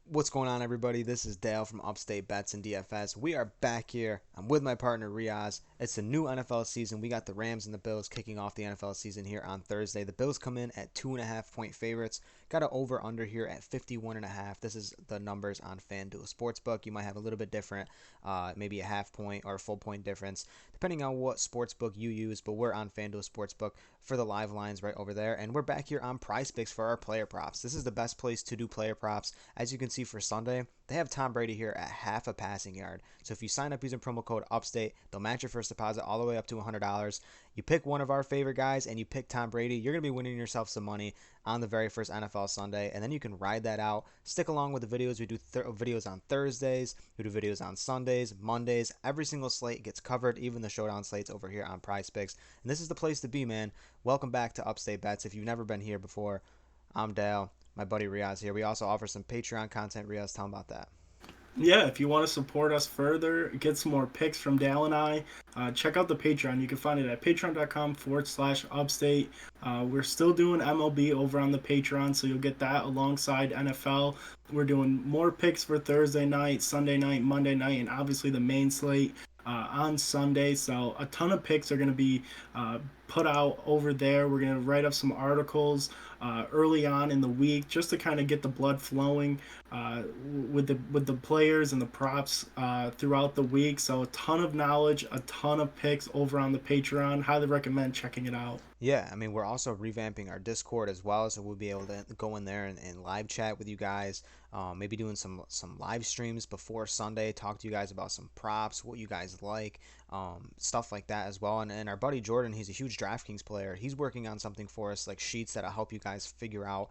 What's going on, everybody? This is Dale from Upstate Bets and DFS. We are back here. I'm with my partner Reoz. It's a new NFL season. We got the Rams and the Bills kicking off the NFL season here on Thursday. The Bills come in at 2.5 point favorites. Got an over under here at 51.5. This is the numbers on FanDuel Sportsbook. You might have a little bit different, maybe a half point or a full point difference, depending on what sportsbook you use. But we're on FanDuel Sportsbook for the live lines right over there. And we're back here on Prize Picks for our player props. This is the best place to do player props. As you can see for Sunday, they have Tom Brady here at half a passing yard. So if you sign up using promo code UPSTATE, they'll match your first deposit all the way up to $100. You pick one of our favorite guys and you pick Tom Brady, you're going to be winning yourself some money on the very first NFL Sunday. And then you can ride that out. Stick along with the videos. We do videos on Thursdays. We do videos on Sundays, Mondays. Every single slate gets covered, even the showdown slates over here on Prize Picks. And this is the place to be, man. Welcome back to Upstate Bets. If you've never been here before, I'm Dale. My buddy Reoz here. We also offer some Patreon content. Reoz, tell them about that. Yeah, if you want to support us further, get some more picks from Dale and I, check out the Patreon. You can find it at patreon.com/upstate. We're still doing MLB over on the Patreon, so you'll get that alongside NFL. We're doing more picks for Thursday night, Sunday night, Monday night, and obviously the main slate on Sunday. So a ton of picks are going to be put out over there. We're going to write up some articles early on in the week just to kind of get the blood flowing with the players and the props throughout the week. So a ton of knowledge, a ton of picks over on the Patreon. Highly recommend checking it out. Yeah, I mean, we're also revamping our Discord as well, so we'll be able to go in there and live chat with you guys. Maybe doing some live streams before Sunday, talk to you guys about some props, what you guys like, stuff like that as well. And our buddy Jordan, he's a huge DraftKings player. He's working on something for us, like sheets that'll help you guys figure out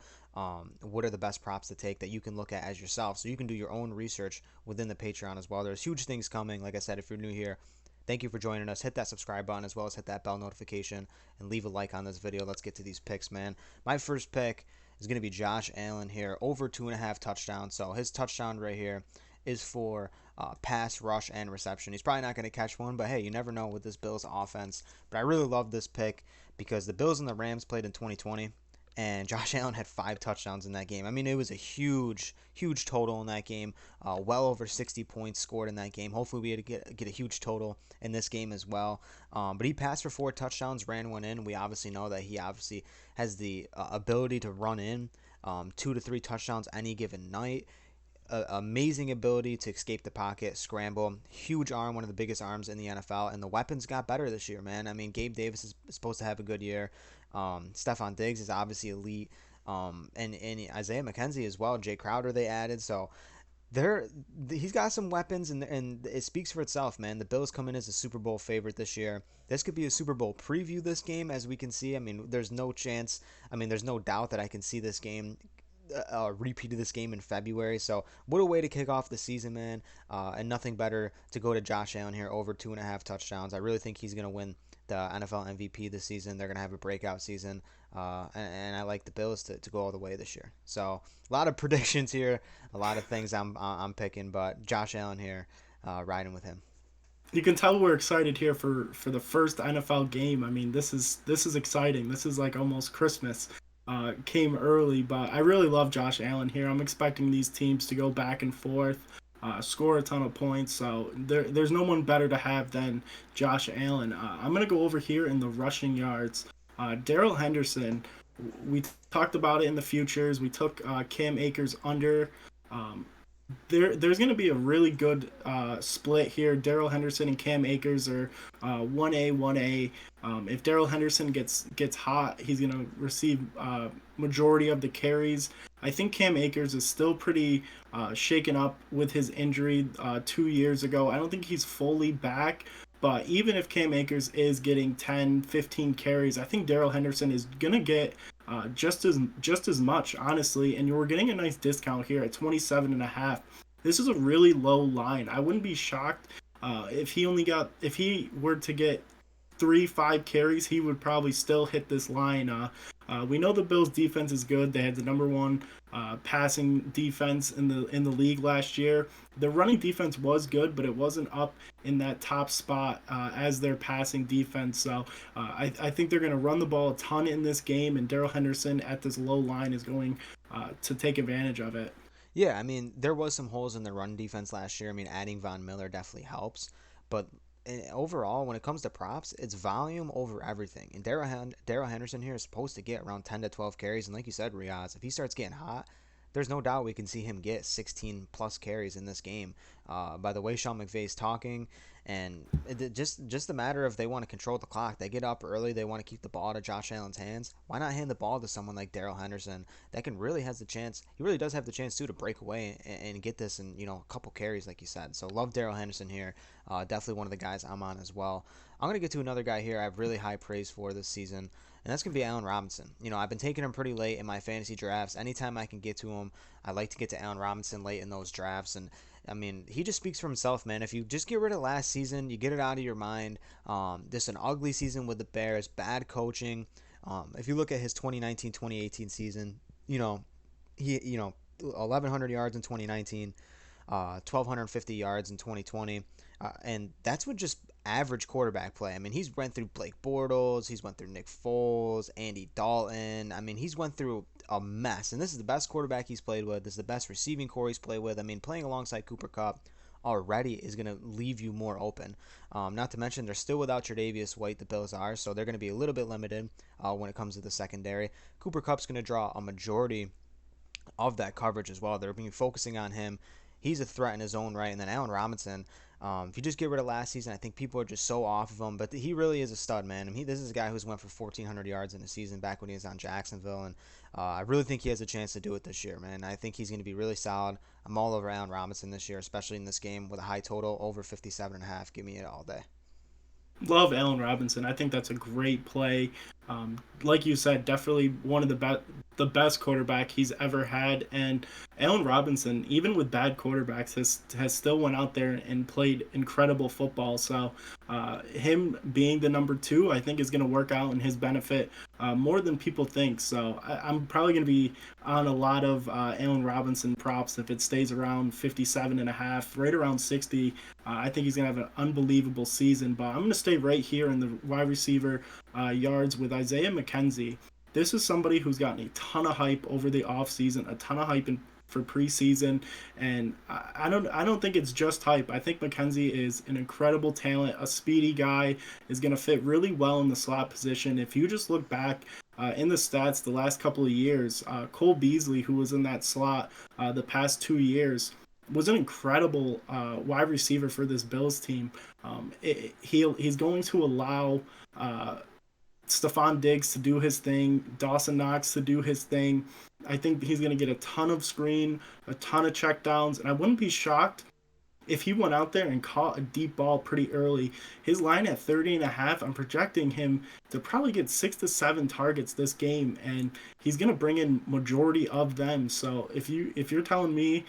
what are the best props to take that you can look at as yourself. So you can do your own research within the Patreon as well. There's huge things coming. Like I said, if you're new here, thank you for joining us. Hit that subscribe button as well as hit that bell notification and leave a like on this video. Let's get to these picks, man. My first pick is going to be Josh Allen here, over 2.5 touchdowns. So his touchdown right here is for pass, rush, and reception. He's probably not going to catch one, but hey, you never know with this Bills offense. But I really love this pick because the Bills and the Rams played in 2020, and Josh Allen had 5 touchdowns in that game. I mean, it was a huge, huge total in that game. Well over 60 points scored in that game. Hopefully, we get a huge total in this game as well. But he passed for 4 touchdowns, ran one in. We obviously know that he obviously has the ability to run in 2 to 3 touchdowns any given night. Amazing ability to escape the pocket, scramble, huge arm, one of the biggest arms in the NFL, and the weapons got better this year, man. I mean, Gabe Davis is supposed to have a good year. Stephon Diggs is obviously elite, and Isaiah McKenzie as well. Jay Crowder they added, so he's got some weapons, and it speaks for itself, man. The Bills come in as a Super Bowl favorite this year. This could be a Super Bowl preview. This game, as we can see, I mean, there's no chance. I mean, there's no doubt that I can see this game repeat of this game in February. So what a way to kick off the season, man. And nothing better to go to Josh Allen here, over 2.5 touchdowns. I really think he's going to win the NFL MVP this season. They're going to have a breakout season. And I like the Bills to go all the way this year. So a lot of predictions here, a lot of things I'm picking, but Josh Allen here, riding with him. You can tell we're excited here for the first NFL game. I mean, this is exciting. This is like almost Christmas. Came early, but I really love Josh Allen here. I'm expecting these teams to go back and forth, score a ton of points. So there's no one better to have than Josh Allen. I'm gonna go over here in the rushing yards. Darrell Henderson. We talked about it in the futures. We took Cam Akers under. Um, there's going to be a really good split here. Darrell Henderson and Cam Akers are 1A, 1A. If Darrell Henderson gets hot, he's going to receive majority of the carries. I think Cam Akers is still pretty shaken up with his injury 2 years ago. I don't think he's fully back. But even if Cam Akers is getting 10, 15 carries, I think Darrell Henderson is going to get just as much, honestly. And you're getting a nice discount here at 27.5. This is a really low line. I wouldn't be shocked if he were to get 3, 5 carries, he would probably still hit this line. We know the Bills' defense is good. They had the number one passing defense in the league last year. The running defense was good, but it wasn't up in that top spot as their passing defense. So I think they're going to run the ball a ton in this game, and Darrell Henderson at this low line is going to take advantage of it. Yeah, I mean, there was some holes in the run defense last year. I mean, adding Von Miller definitely helps, but overall, when it comes to props, it's volume over everything. And Darrell Henderson here is supposed to get around 10 to 12 carries, and like you said, Reoz, if he starts getting hot, there's no doubt we can see him get 16 plus carries in this game. By the way, Sean McVay's talking, and just a matter of they want to control the clock. They get up early, they want to keep the ball out of Josh Allen's hands. Why not hand the ball to someone like Darrell Henderson that can really has the chance? He really does have the chance too to break away and get this in a couple carries like you said. So love Darrell Henderson here. Definitely one of the guys I'm on as well. I'm gonna get to another guy here I have really high praise for this season, and that's gonna be Allen Robinson. I've been taking him pretty late in my fantasy drafts. Anytime I can get to him, I like to get to Allen Robinson late in those drafts, and I mean, he just speaks for himself, man. If you just get rid of last season, you get it out of your mind. Just an ugly season with the Bears, bad coaching. If you look at his 2019-2018 season, you know, he 1,100 yards in 2019, 1,250 yards in 2020, and that's with just average quarterback play. I mean, he's went through Blake Bortles, he's went through Nick Foles, Andy Dalton. I mean, he's went through a mess, and this is the best quarterback he's played with. This is the best receiving core he's played with. I mean, playing alongside Cooper Kupp already is going to leave you more open. Not to mention, they're still without Tre'Davious White, the Bills are, so they're going to be a little bit limited when it comes to the secondary. Cooper Kupp's going to draw a majority of that coverage as well. They're being focusing on him. He's a threat in his own right. And then Allen Robinson, if you just get rid of last season, I think people are just so off of him. But he really is a stud, man. I mean, this is a guy who's went for 1,400 yards in a season back when he was on Jacksonville. And I really think he has a chance to do it this year, man. I think he's going to be really solid. I'm all over Allen Robinson this year, especially in this game with a high total over 57.5. Give me it all day. Love Allen Robinson. I think that's a great play. Like you said, definitely one of the best quarterback he's ever had. And Allen Robinson, even with bad quarterbacks, has still went out there and played incredible football. So him being the number two, I think is going to work out in his benefit more than people think. So I'm probably going to be on a lot of Allen Robinson props if it stays around 57.5, right around 60. I think he's going to have an unbelievable season. But I'm going to stay right here in the wide receiver yards with Isaiah McKenzie. This is somebody who's gotten a ton of hype over the offseason, a ton of hype for preseason, and I don't think it's just hype. I think McKenzie is an incredible talent, a speedy guy, is going to fit really well in the slot position. If you just look back in the stats the last couple of years, Cole Beasley, who was in that slot the past 2 years, was an incredible wide receiver for this Bills team. He's going to allow Stephon Diggs to do his thing, Dawson Knox to do his thing. I think he's going to get a ton of screen, a ton of checkdowns, and I wouldn't be shocked if he went out there and caught a deep ball pretty early. His line at 30.5, I'm projecting him to probably get 6 to 7 targets this game, and he's going to bring in majority of them. So if you're telling me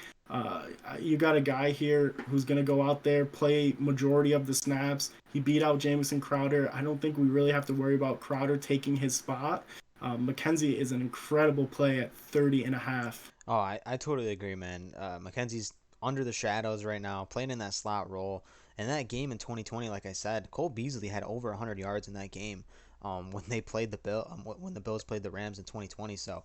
you got a guy here who's going to go out there, play majority of the snaps, he beat out Jamison Crowder, I don't think we really have to worry about Crowder taking his spot. McKenzie is an incredible play at 30.5. Oh, I totally agree, man. McKenzie's under the shadows right now, playing in that slot role. And that game in 2020, like I said, Cole Beasley had over 100 yards in that game when they played when the Bills played the Rams in 2020. So,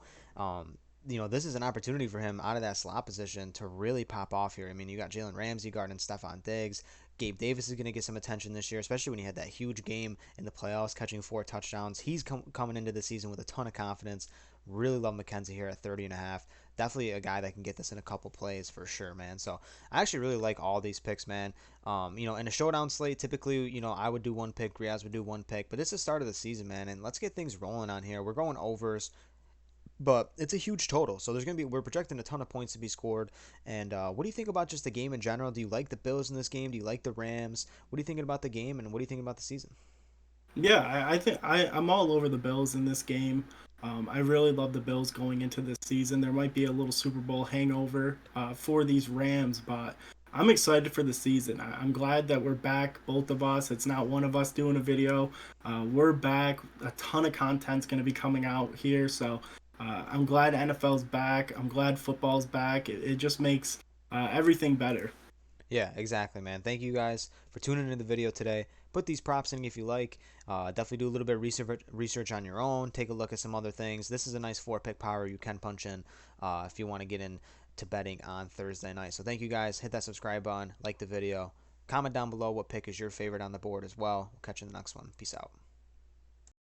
this is an opportunity for him out of that slot position to really pop off here. I mean, you got Jalen Ramsey guarding Stephon Diggs. Gabe Davis is going to get some attention this year, especially when he had that huge game in the playoffs, catching 4 touchdowns. He's coming into the season with a ton of confidence. Really love McKenzie here at 30.5. Definitely a guy that can get this in a couple plays for sure, man. So I actually really like all these picks, man. In a showdown slate, typically, I would do one pick, Reoz would do one pick, but it's the start of the season, man, and let's get things rolling on here. We're going overs, but it's a huge total, so we're projecting a ton of points to be scored. And what do you think about just the game in general? Do you like the Bills in this game? Do you like the Rams? What are you thinking about the game, and what are you thinking about the season? Yeah, I think I'm all over the Bills in this game. I really love the Bills going into this season. There might be a little Super Bowl hangover for these Rams, but I'm excited for the season. I'm glad that we're back, both of us. It's not one of us doing a video. We're back. A ton of content's going to be coming out here, so I'm glad NFL's back. I'm glad football's back. It just makes everything better. Yeah, exactly, man. Thank you guys for tuning into the video today. Put these props in if you like. Definitely do a little bit of research on your own. Take a look at some other things. This is a nice 4-pick power you can punch in if you want to get in to betting on Thursday night. So thank you guys. Hit that subscribe button, like the video, comment down below what pick is your favorite on the board as well. We'll catch you in the next one. Peace out.